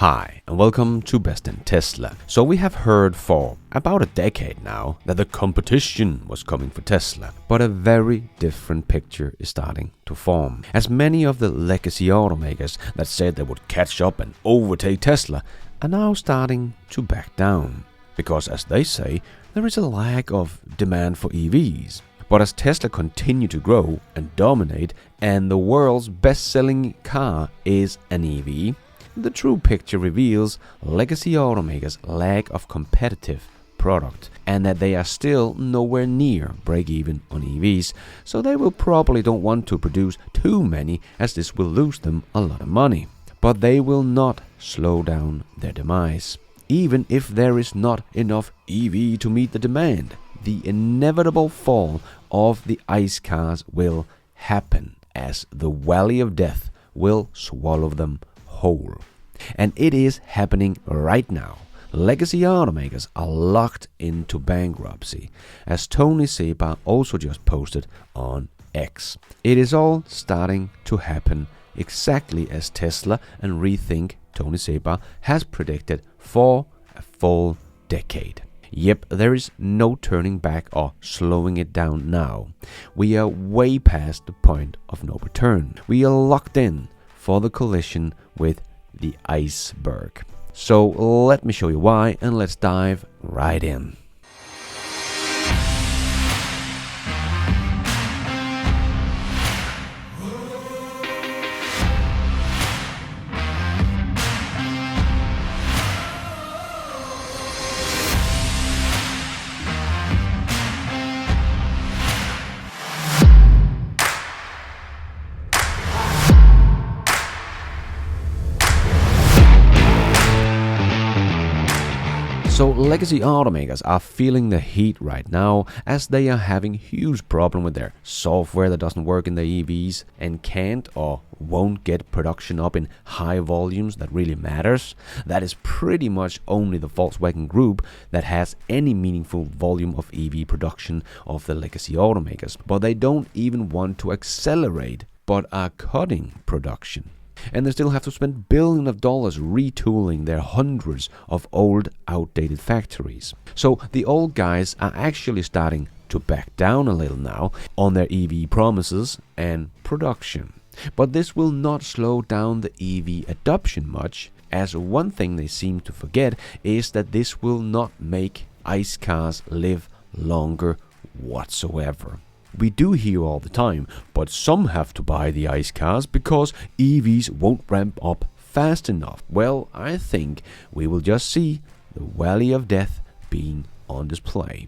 Hi, and welcome to Best in Tesla. So we have heard for about a decade now that the competition was coming for Tesla, but a very different picture is starting to form, as many of the legacy automakers that said they would catch up and overtake Tesla are now starting to back down, because as they say, there is a lack of demand for EVs. But as Tesla continue to grow and dominate, and the world's best-selling car is an EV, the true picture reveals legacy automakers' lack of competitive product and that they are still nowhere near break-even on EVs, so they will probably don't want to produce too many, as this will lose them a lot of money. But they will not slow down their demise. Even if there is not enough EV to meet the demand, the inevitable fall of the ICE cars will happen, as the valley of death will swallow them whole. And it is happening right now. Legacy automakers are locked into bankruptcy, as Tony Seba also just posted on X. It is all starting to happen exactly as Tesla and Rethink Tony Seba has predicted for a full decade. Yep, there is no turning back or slowing it down now. We are way past the point of no return. We are locked in for the collision with the iceberg. So let me show you why, and let's dive right in. So legacy automakers are feeling the heat right now, as they are having huge problem with their software that doesn't work in their EVs and can't or won't get production up in high volumes that really matters. That is pretty much only the Volkswagen Group that has any meaningful volume of EV production of the legacy automakers, but they don't even want to accelerate, but are cutting production. And they still have to spend billions of dollars retooling their hundreds of old, outdated factories. So the old guys are actually starting to back down a little now on their EV promises and production. But this will not slow down the EV adoption much, as one thing they seem to forget is that this will not make ICE cars live longer whatsoever. We do hear all the time, but some have to buy the ICE cars because EVs won't ramp up fast enough. Well, I think we will just see the valley of death being on display.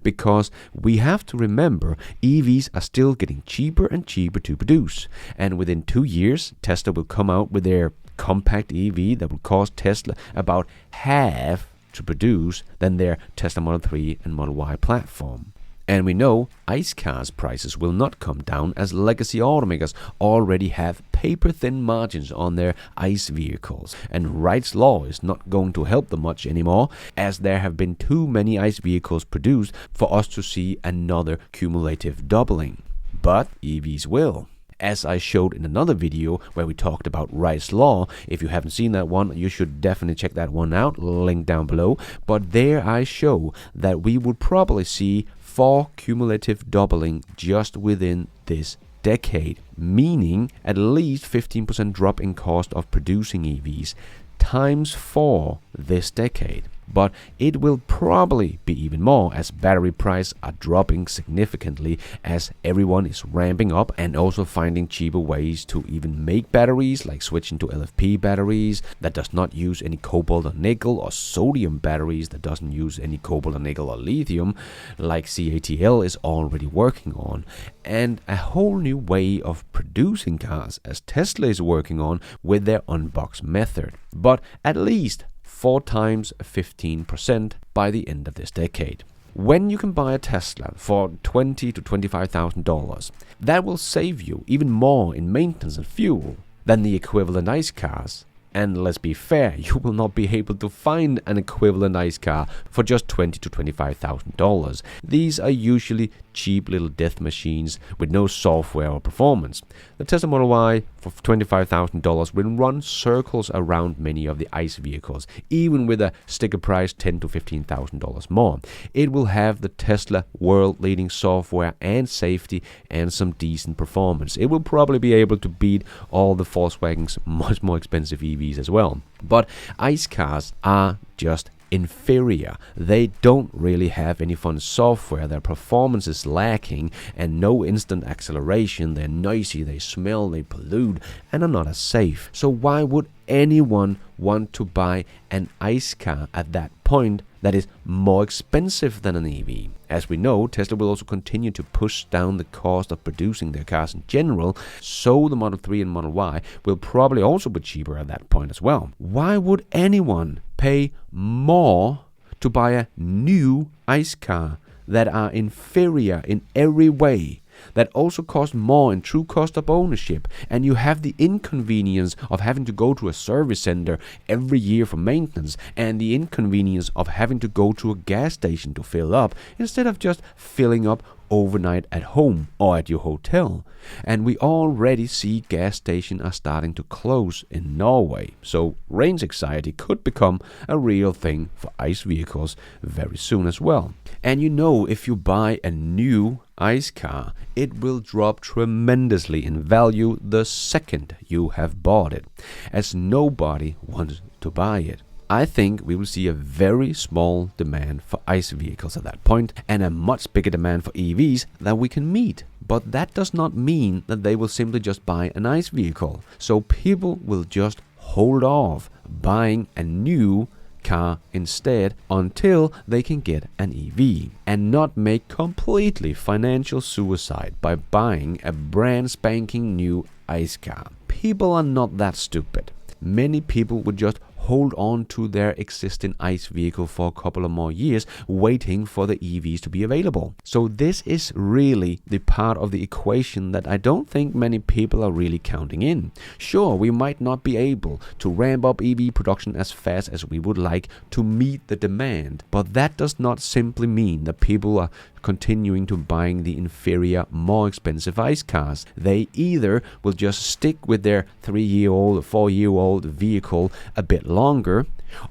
Because we have to remember, EVs are still getting cheaper and cheaper to produce. And within 2 years, Tesla will come out with their compact EV that will cost Tesla about half to produce than their Tesla Model 3 and Model Y platform. And we know ICE cars prices will not come down, as legacy automakers already have paper-thin margins on their ICE vehicles. And Wright's Law is not going to help them much anymore, as there have been too many ICE vehicles produced for us to see another cumulative doubling. But EVs will. As I showed in another video where we talked about Wright's Law. If you haven't seen that one, you should definitely check that one out, link down below. But there I show that we would probably see 4 cumulative doubling just within this decade, meaning at least 15% drop in cost of producing EVs, times 4 this decade. But it will probably be even more, as battery prices are dropping significantly, as everyone is ramping up and also finding cheaper ways to even make batteries, like switching to LFP batteries that does not use any cobalt or nickel, or sodium batteries that doesn't use any cobalt or nickel or lithium, like CATL is already working on, and a whole new way of producing cars, as Tesla is working on with their unbox method. But at least 4 times 15% by the end of this decade. When you can buy a Tesla for $20,000 to $25,000, that will save you even more in maintenance and fuel than the equivalent ICE cars. And let's be fair, you will not be able to find an equivalent ICE car for just $20,000 to $25,000. These are usually cheap little death machines with no software or performance. The Tesla Model Y for $25,000 will run circles around many of the ICE vehicles, even with a sticker price $10,000 to $15,000 more. It will have the Tesla world-leading software and safety and some decent performance. It will probably be able to beat all the Volkswagen's much more expensive EVs as well. But ICE cars are just inferior. They don't really have any fun software, their performance is lacking, and no instant acceleration. They're noisy, they smell, they pollute, and are not as safe. So why would anyone want to buy an ICE car at that point that is more expensive than an EV? As we know, Tesla will also continue to push down the cost of producing their cars in general, so the Model 3 and Model Y will probably also be cheaper at that point as well. Why would anyone pay more to buy a new ICE car that are inferior in every way, that also cost more in true cost of ownership, and you have the inconvenience of having to go to a service center every year for maintenance, and the inconvenience of having to go to a gas station to fill up instead of just filling up overnight at home or at your hotel? And we already see gas stations are starting to close in Norway, so range anxiety could become a real thing for ICE vehicles very soon as well. And you know, if you buy a new ICE car, it will drop tremendously in value the second you have bought it, as nobody wants to buy it. I think we will see a very small demand for ICE vehicles at that point, and a much bigger demand for EVs that we can meet. But that does not mean that they will simply just buy an ICE vehicle. So people will just hold off buying a new car instead until they can get an EV, and not make completely financial suicide by buying a brand spanking new ICE car. People are not that stupid. Many people would just hold on to their existing ICE vehicle for a couple of more years, waiting for the EVs to be available. So this is really the part of the equation that I don't think many people are really counting in. Sure, we might not be able to ramp up EV production as fast as we would like to meet the demand, but that does not simply mean that people are continuing to buying the inferior, more expensive ICE cars. They either will just stick with their 3-year-old or 4-year-old vehicle a bit longer,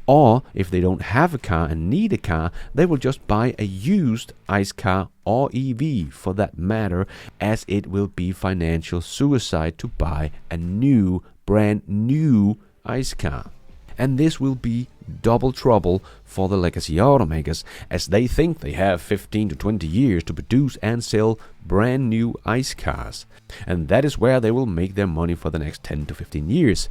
or if they don't have a car and need a car, they will just buy a used ICE car or EV for that matter, as it will be financial suicide to buy a brand new ICE car. And this will be double trouble for the legacy automakers, as they think they have 15 to 20 years to produce and sell brand new ICE cars. And that is where they will make their money for the next 10 to 15 years.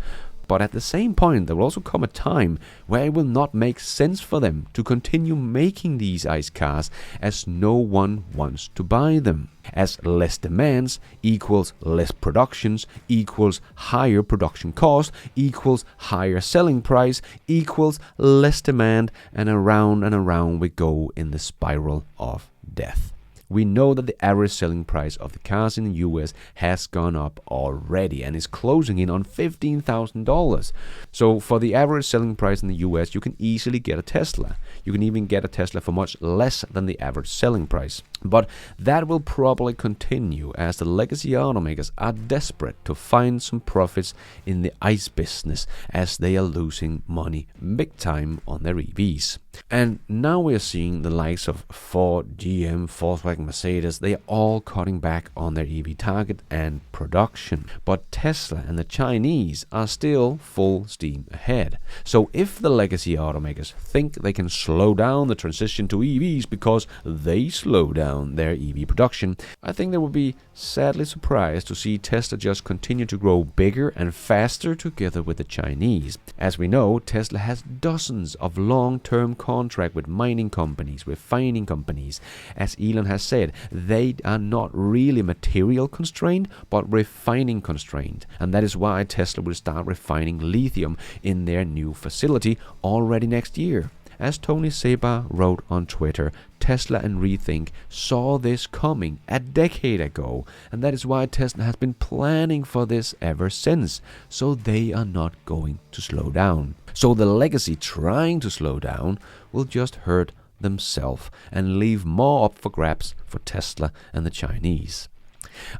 But at the same point, there will also come a time where it will not make sense for them to continue making these ICE cars, as no one wants to buy them. As less demands equals less productions equals higher production cost equals higher selling price equals less demand, and around we go in the spiral of death. We know that the average selling price of the cars in the US has gone up already and is closing in on $15,000. So for the average selling price in the US, you can easily get a Tesla. You can even get a Tesla for much less than the average selling price. But that will probably continue, as the legacy automakers are desperate to find some profits in the ICE business, as they are losing money big time on their EVs. And now we are seeing the likes of Ford, GM, Volkswagen, Mercedes, they are all cutting back on their EV target and production. But Tesla and the Chinese are still full steam ahead. So if the legacy automakers think they can slow down the transition to EVs because they slow down their EV production, I think they will be sadly surprised to see Tesla just continue to grow bigger and faster together with the Chinese. As we know, Tesla has dozens of long-term contracts with mining companies, refining companies. As Elon has said, they are not really material constrained, but refining constrained. And that is why Tesla will start refining lithium in their new facility already next year. As Tony Seba wrote on Twitter, Tesla and Rethink saw this coming a decade ago, and that is why Tesla has been planning for this ever since. So they are not going to slow down. So the legacy trying to slow down will just hurt themselves and leave more up for grabs for Tesla and the Chinese.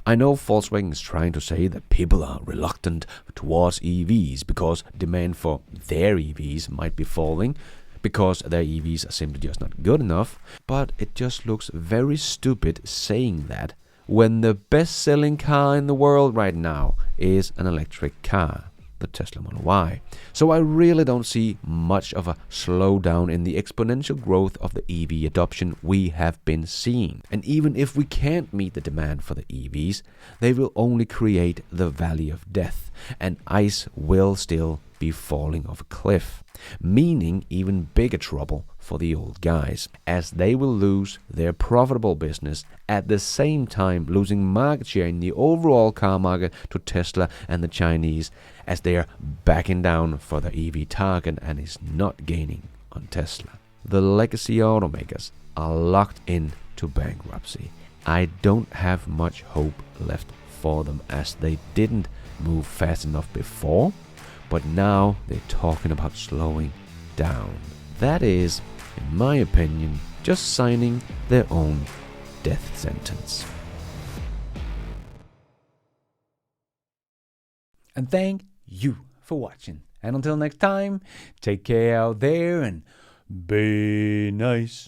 I know Volkswagen is trying to say that people are reluctant towards EVs because demand for their EVs might be falling, because their EVs are simply just not good enough, but it just looks very stupid saying that when the best-selling car in the world right now is an electric car, the Tesla Model Y. So I really don't see much of a slowdown in the exponential growth of the EV adoption we have been seeing. And even if we can't meet the demand for the EVs, they will only create the valley of death, and ICE will still be falling off a cliff, meaning even bigger trouble for the old guys, as they will lose their profitable business at the same time losing market share in the overall car market to Tesla and the Chinese, as they are backing down for the EV target and is not gaining on Tesla. The legacy automakers are locked into bankruptcy. I don't have much hope left for them, as they didn't move fast enough before, but now they're talking about slowing down. That is, in my opinion, just signing their own death sentence. And thank you for watching. And until next time, take care out there and be nice.